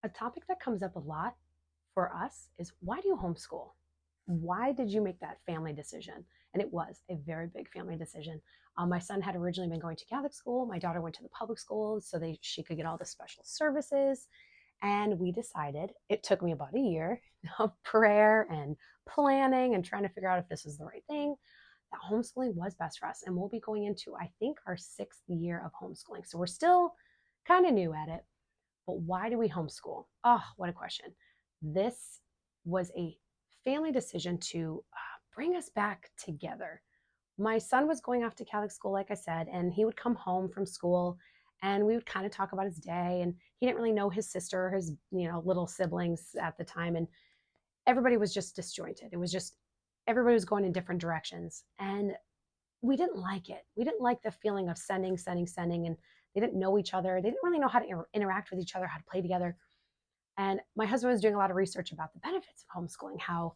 A topic that comes up a lot for us is, why do you homeschool? Why did you make that family decision? And it was a very big family decision. My son had originally been going to Catholic school. My daughter went to the public school so she could get all the special services. And we decided, it took me about a year of prayer and planning and trying to figure out if this was the right thing, that homeschooling was best for us. And we'll be going into, I think, our 6th year of homeschooling. So we're still kind of new at it. But why do we homeschool? Oh, what a question. This was a family decision to bring us back together. My son was going off to Catholic school, like I said, and he would come home from school and we would kind of talk about his day. And he didn't really know his sister, his, little siblings at the time. And everybody was just disjointed. It was just, everybody was going in different directions. And we didn't like it. We didn't like the feeling of sending, and they didn't know each other. They didn't really know how to interact with each other, how to play together. And my husband was doing a lot of research about the benefits of homeschooling, how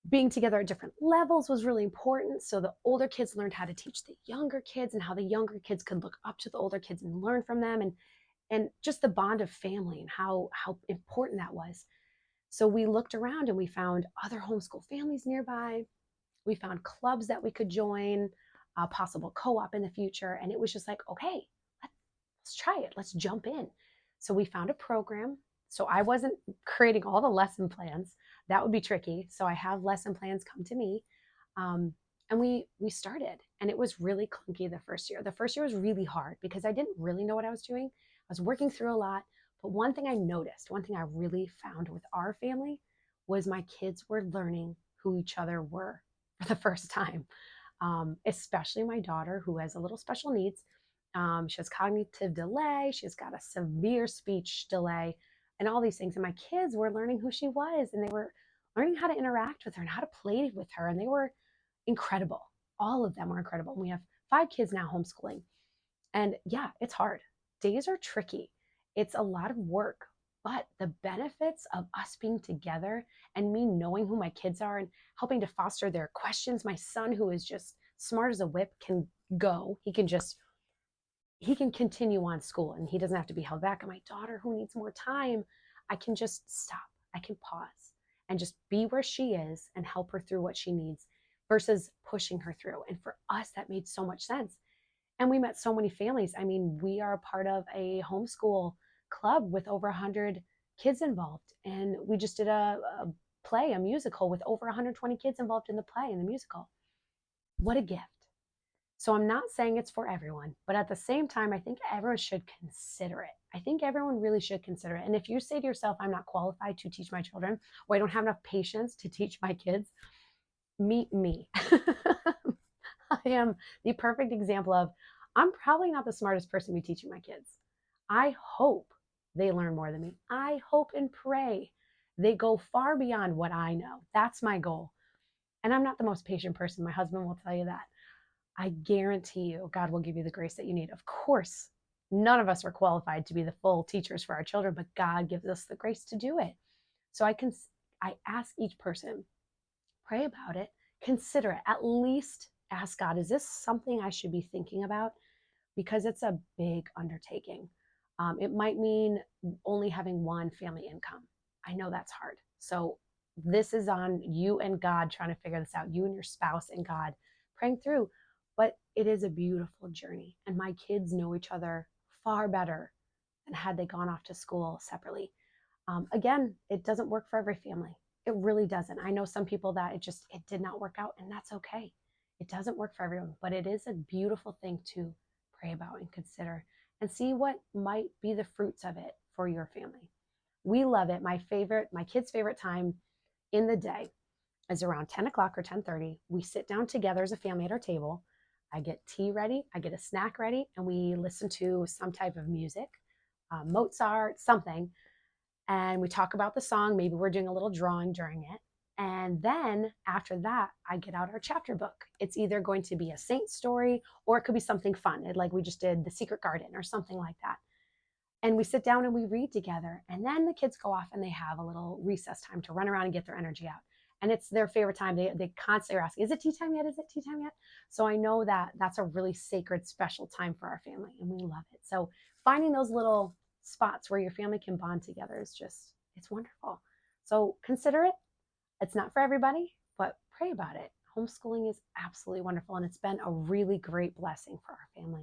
being together at different levels was really important. So the older kids learned how to teach the younger kids, and how the younger kids could look up to the older kids and learn from them, and just the bond of family and how important that was. So we looked around and we found other homeschool families nearby. We found clubs that we could join, a possible co-op in the future. And it was just like, okay, let's try it. Let's jump in. So we found a program. So I wasn't creating all the lesson plans. That would be tricky. So I have lesson plans come to me. And we started, and it was really clunky the first year. The first year was really hard because I didn't really know what I was doing. I was working through a lot. But one thing I noticed, one thing I really found with our family was my kids were learning who each other were for the first time, especially my daughter, who has a little special needs. She has cognitive delay. She's got a severe speech delay and all these things. And my kids were learning who she was, and they were learning how to interact with her and how to play with her. And they were incredible. All of them were incredible. We have 5 kids now homeschooling. And yeah, it's hard. Days are tricky. It's a lot of work, but the benefits of us being together and me knowing who my kids are and helping to foster their questions. My son, who is just smart as a whip, can go. He can continue on school and he doesn't have to be held back. And my daughter, who needs more time, I can just stop. I can pause and just be where she is and help her through what she needs versus pushing her through. And for us, that made so much sense. And we met so many families. I mean, we are part of a homeschool club with over 100 kids involved. And we just did a play, a musical with over 120 kids involved in the play and the musical. What a gift. So I'm not saying it's for everyone, but at the same time, I think everyone should consider it. I think everyone really should consider it. And if you say to yourself, I'm not qualified to teach my children, or I don't have enough patience to teach my kids, meet me. I am the perfect example of, I'm probably not the smartest person to be teaching my kids. I hope they learn more than me. I hope and pray they go far beyond what I know. That's my goal. And I'm not the most patient person. My husband will tell you that. I guarantee you, God will give you the grace that you need. Of course, none of us are qualified to be the full teachers for our children, but God gives us the grace to do it. So I ask each person, pray about it, consider it, at least ask God, is this something I should be thinking about? Because it's a big undertaking. It might mean only having one family income. I know that's hard. So this is on you and God trying to figure this out, you and your spouse and God praying through. But it is a beautiful journey. And my kids know each other far better than had they gone off to school separately. Again, it doesn't work for every family. It really doesn't. I know some people that it did not work out, and that's okay. It doesn't work for everyone, but it is a beautiful thing to pray about and consider and see what might be the fruits of it for your family. We love it. My kids' favorite time in the day is around 10 o'clock or 10:30. We sit down together as a family at our table. I get tea ready, I get a snack ready, and we listen to some type of music, Mozart, something. And we talk about the song. Maybe we're doing a little drawing during it. And then after that, I get out our chapter book. It's either going to be a saint story or it could be something fun, like we just did The Secret Garden or something like that. And we sit down and we read together. And then the kids go off and they have a little recess time to run around and get their energy out. And it's their favorite time. They constantly are asking, is it tea time yet? Is it tea time yet? So I know that that's a really sacred, special time for our family, and we love it. So finding those little spots where your family can bond together is just, it's wonderful. So consider it. It's not for everybody, but pray about it. Homeschooling is absolutely wonderful, and it's been a really great blessing for our family.